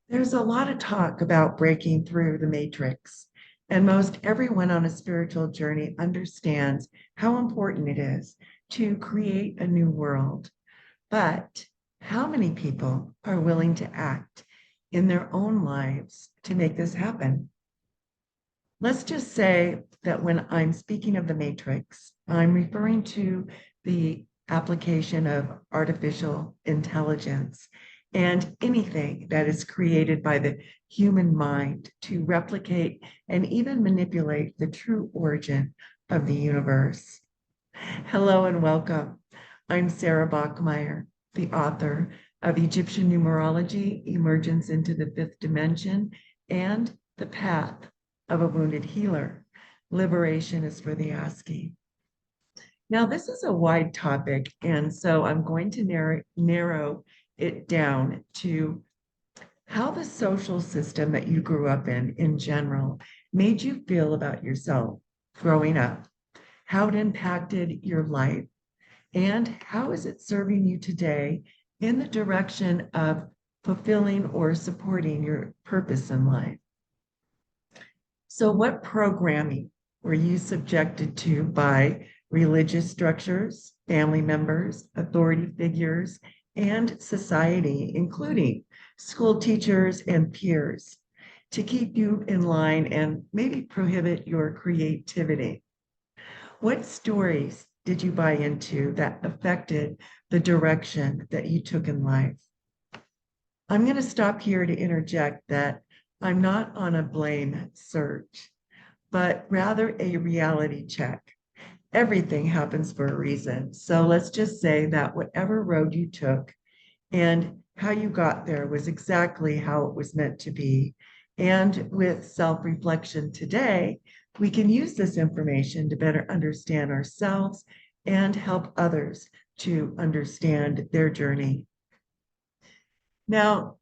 There's a lot of talk about breaking through the matrix, and most everyone on a spiritual journey understands how important it is to create a new world. But how many people are willing to act in their own lives to make this happen? Let's just say that when I'm speaking of the matrix, I'm referring to the application of artificial intelligence and anything that is created by the human mind to replicate and even manipulate the true origin of the universe. Hello and welcome. I'm Sara Bachmeier, the author of Egyptian Numerology, Emergence into the Fifth Dimension, and The Path of a Wounded Healer. Liberation is for the asking. Now, this is a wide topic, and so I'm going to narrow it down to how the social system that you grew up in general, made you feel about yourself growing up, how it impacted your life, and how is it serving you today in the direction of fulfilling or supporting your purpose in life? So, what programming were you subjected to by religious structures, family members, authority figures, and society, including school teachers and peers, to keep you in line and maybe prohibit your creativity? What stories did you buy into that affected the direction that you took in life? I'm going to stop here to interject that I'm not on a blame search, but rather a reality check. Everything happens for a reason. So let's just say that whatever road you took and how you got there was exactly how it was meant to be. And with self reflection today, we can use this information to better understand ourselves and help others to understand their journey. Now,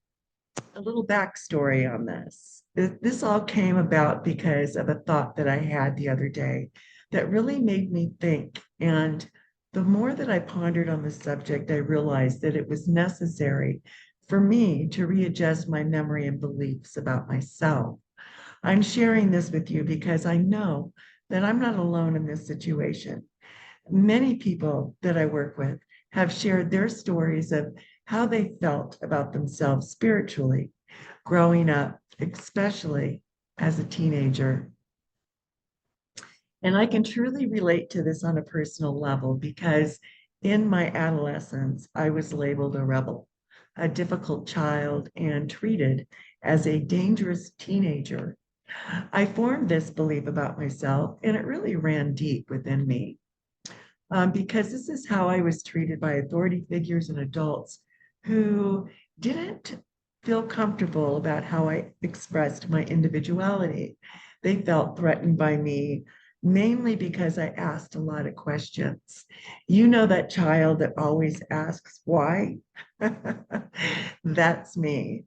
a little backstory on this. This all came about because of a thought that I had the other day that really made me think. And the more that I pondered on the subject, I realized that it was necessary for me to readjust my memory and beliefs about myself. I'm sharing this with you because I know that I'm not alone in this situation. Many people that I work with have shared their stories of how they felt about themselves spiritually growing up, especially as a teenager. And I can truly relate to this on a personal level because in my adolescence, I was labeled a rebel, a difficult child, and treated as a dangerous teenager. I formed this belief about myself, and it really ran deep within me because this is how I was treated by authority figures and adults who didn't feel comfortable about how I expressed my individuality. They felt threatened by me, mainly because I asked a lot of questions. You know, that child that always asks why? That's me.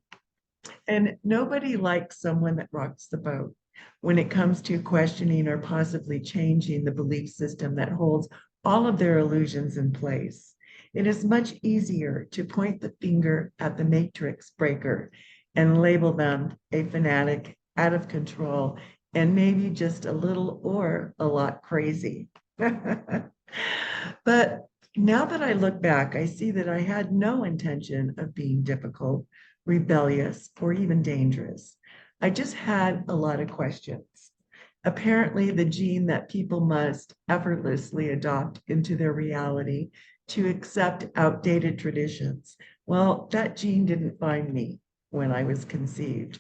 And nobody likes someone that rocks the boat when it comes to questioning or possibly changing the belief system that holds all of their illusions in place. It is much easier to point the finger at the matrix breaker and label them a fanatic, out of control, and maybe just a little or a lot crazy. But now that I look back, I see that I had no intention of being difficult, rebellious, or even dangerous. I just had a lot of questions. Apparently, the gene that people must effortlessly adopt into their reality to accept outdated traditions. Well, that gene didn't find me when I was conceived.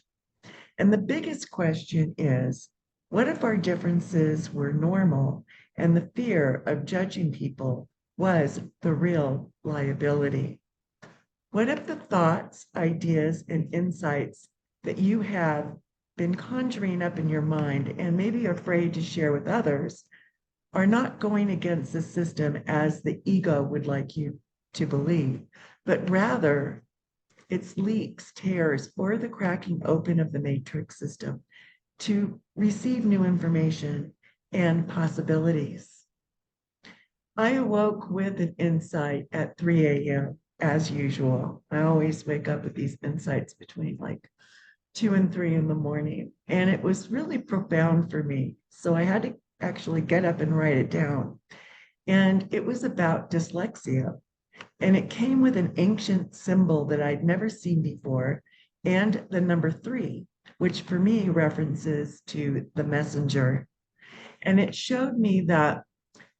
And the biggest question is, what if our differences were normal and the fear of judging people was the real liability? What if the thoughts, ideas, and insights that you have been conjuring up in your mind and maybe afraid to share with others are not going against the system as the ego would like you to believe, but rather it's leaks, tears, or the cracking open of the matrix system to receive new information and possibilities? I awoke with an insight at 3 a.m. as usual. I always wake up with these insights between like 2 and 3 in the morning. And it was really profound for me. So I had to actually get up and write it down. And it was about dyslexia. And it came with an ancient symbol that I'd never seen before, and the number 3, which for me references to the messenger. And it showed me that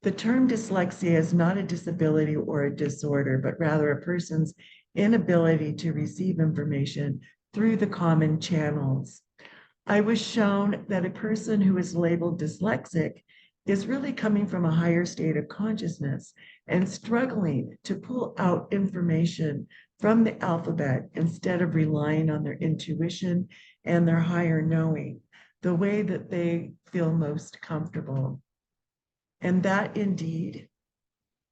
the term dyslexia is not a disability or a disorder, but rather a person's inability to receive information through the common channels. I was shown that a person who is labeled dyslexic is really coming from a higher state of consciousness and struggling to pull out information from the alphabet instead of relying on their intuition and their higher knowing, the way that they feel most comfortable. And that indeed,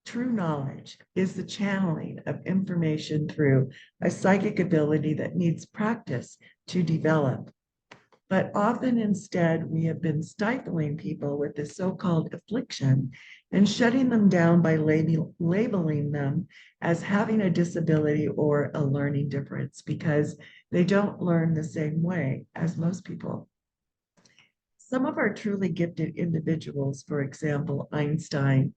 true knowledge is the channeling of information through a psychic ability that needs practice to develop. But often instead, we have been stifling people with this so-called affliction and shutting them down by labeling them as having a disability or a learning difference because they don't learn the same way as most people. Some of our truly gifted individuals, for example, Einstein,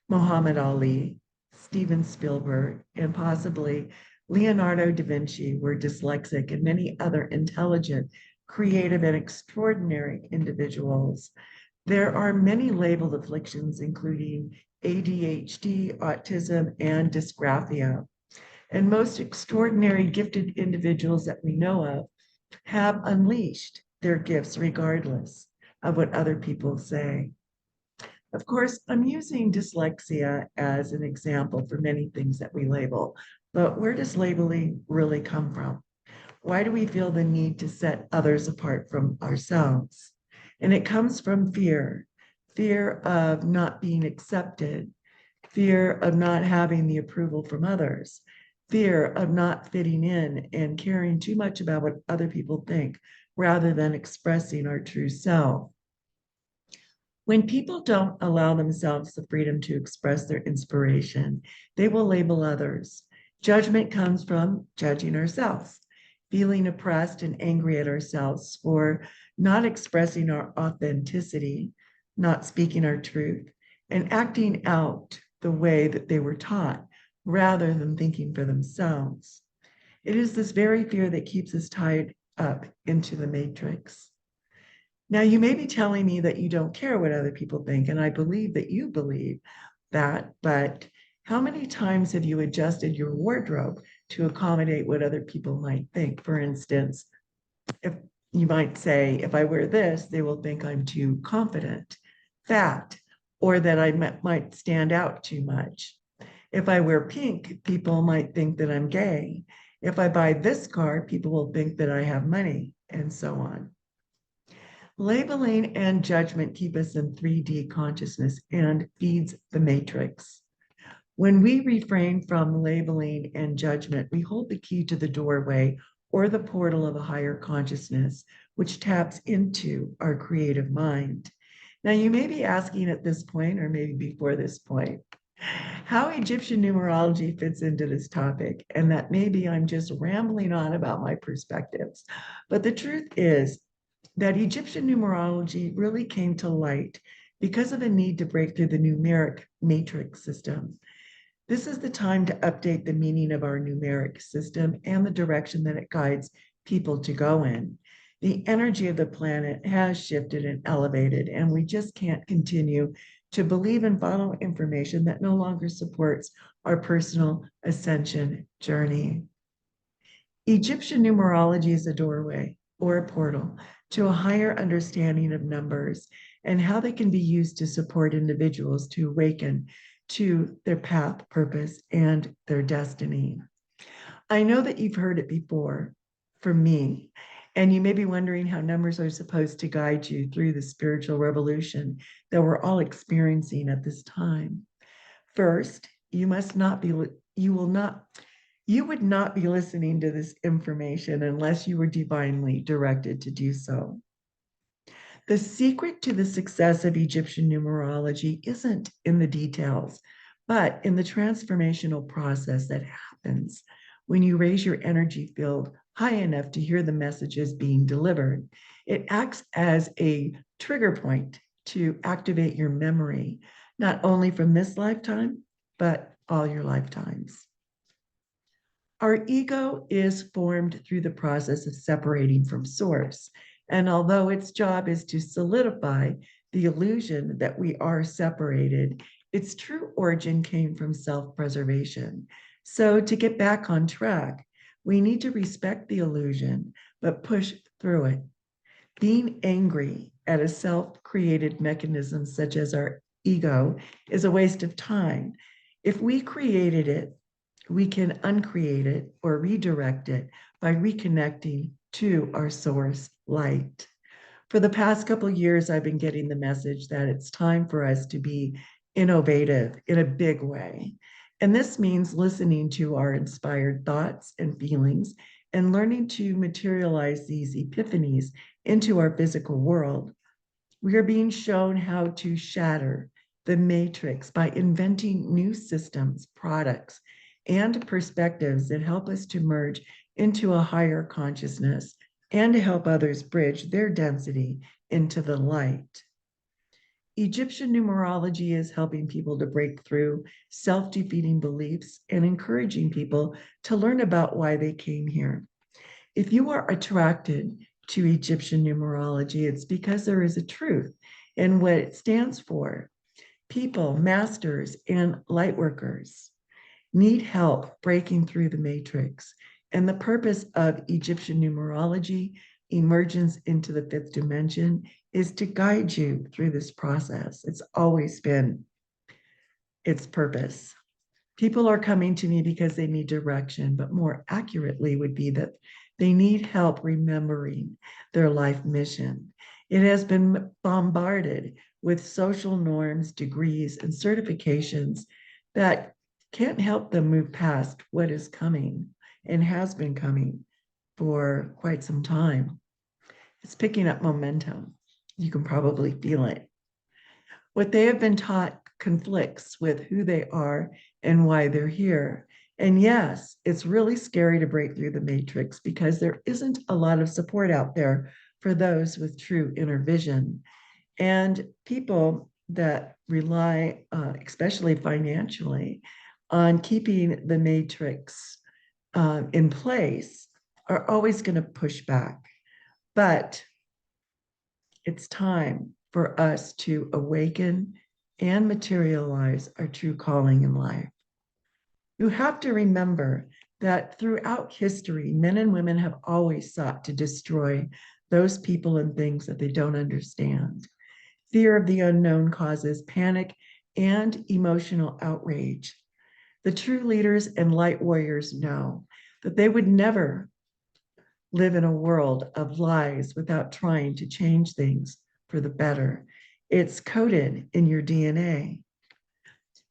Muhammad Ali, Steven Spielberg, and possibly Leonardo da Vinci were dyslexic, and many other intelligent, creative, and extraordinary individuals. There are many labeled afflictions, including ADHD, autism, and dysgraphia. And most extraordinary gifted individuals that we know of have unleashed their gifts regardless of what other people say. Of course, I'm using dyslexia as an example for many things that we label, but where does labeling really come from? Why do we feel the need to set others apart from ourselves? And it comes from fear, fear of not being accepted, fear of not having the approval from others, fear of not fitting in and caring too much about what other people think rather than expressing our true self. When people don't allow themselves the freedom to express their inspiration, they will label others. Judgment comes from judging ourselves, feeling oppressed and angry at ourselves for not expressing our authenticity, not speaking our truth, and acting out the way that they were taught rather than thinking for themselves. It is this very fear that keeps us tied up into the matrix. Now, you may be telling me that you don't care what other people think, and I believe that you believe that, but how many times have you adjusted your wardrobe to accommodate what other people might think? For instance, if you might say, if I wear this, they will think I'm too confident, fat, or that I might stand out too much. If I wear pink, people might think that I'm gay. If I buy this car, people will think that I have money, and so on. Labeling and judgment keep us in 3D consciousness and feeds the matrix. When we refrain from labeling and judgment, we hold the key to the doorway or the portal of a higher consciousness, which taps into our creative mind. Now, you may be asking at this point, or maybe before this point, how Egyptian numerology fits into this topic, and that maybe I'm just rambling on about my perspectives. But the truth is that Egyptian numerology really came to light because of a need to break through the numeric matrix system. This is the time to update the meaning of our numeric system and the direction that it guides people to go in. The energy of the planet has shifted and elevated, and we just can't continue to believe and follow information that no longer supports our personal ascension journey. Egyptian numerology is a doorway or a portal to a higher understanding of numbers and how they can be used to support individuals to awaken to their path, purpose, and their destiny. I know that you've heard it before from me, and you may be wondering how numbers are supposed to guide you through the spiritual revolution that we're all experiencing at this time. First, you would not be listening to this information unless you were divinely directed to do so. The secret to the success of Egyptian numerology isn't in the details, but in the transformational process that happens when you raise your energy field high enough to hear the messages being delivered. It acts as a trigger point to activate your memory, not only from this lifetime, but all your lifetimes. Our ego is formed through the process of separating from source. And although its job is to solidify the illusion that we are separated, its true origin came from self-preservation. So to get back on track, we need to respect the illusion, but push through it. Being angry at a self-created mechanism such as our ego is a waste of time. If we created it, we can uncreate it or redirect it by reconnecting to our source light. For the past couple of years, I've been getting the message that it's time for us to be innovative in a big way. And this means listening to our inspired thoughts and feelings and learning to materialize these epiphanies into our physical world. We are being shown how to shatter the matrix by inventing new systems, products, and perspectives that help us to merge into a higher consciousness and to help others bridge their density into the light. Egyptian numerology is helping people to break through self-defeating beliefs and encouraging people to learn about why they came here. If you are attracted to Egyptian numerology, it's because there is a truth in what it stands for. People, masters, and light workers need help breaking through the matrix. And the purpose of Egyptian numerology, Emergence into the fifth dimension, is to guide you through this process. It's always been its purpose. People are coming to me because they need direction, but more accurately would be that they need help remembering their life mission. It has been bombarded with social norms, degrees, and certifications that can't help them move past what is coming and has been coming for quite some time. It's picking up momentum. You can probably feel it. What they have been taught conflicts with who they are and why they're here. And yes, it's really scary to break through the matrix because there isn't a lot of support out there for those with true inner vision. And people that rely, especially financially, on keeping the matrix in place are always going to push back. But it's time for us to awaken and materialize our true calling in life. You have to remember that throughout history, men and women have always sought to destroy those people and things that they don't understand. Fear of the unknown causes panic and emotional outrage. The true leaders and light warriors know that they would never live in a world of lies without trying to change things for the better. It's coded in your DNA.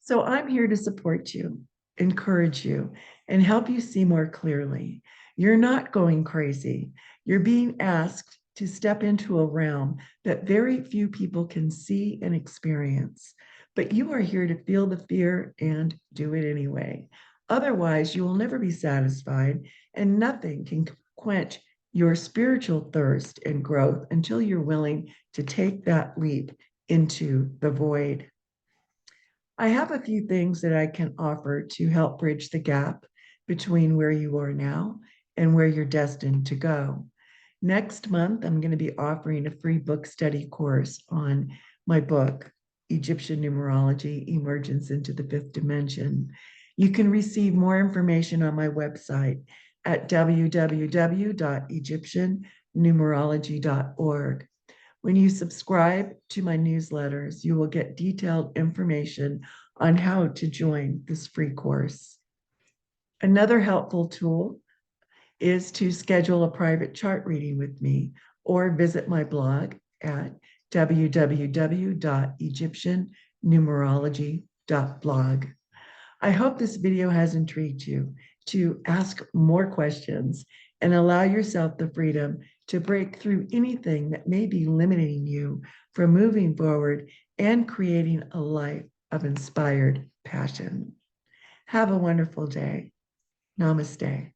So I'm here to support you, encourage you, and help you see more clearly. You're not going crazy. You're being asked to step into a realm that very few people can see and experience. But you are here to feel the fear and do it anyway. Otherwise, you will never be satisfied, and nothing can quench your spiritual thirst and growth until you're willing to take that leap into the void. I have a few things that I can offer to help bridge the gap between where you are now and where you're destined to go. Next month, I'm going to be offering a free book study course on my book, Egyptian Numerology, Emergence into the Fifth Dimension. You can receive more information on my website at www.egyptiannumerology.org. When you subscribe to my newsletters, you will get detailed information on how to join this free course. Another helpful tool is to schedule a private chart reading with me or visit my blog at www.egyptiannumerology.blog. I hope this video has intrigued you to ask more questions and allow yourself the freedom to break through anything that may be limiting you from moving forward and creating a life of inspired passion. Have a wonderful day. Namaste.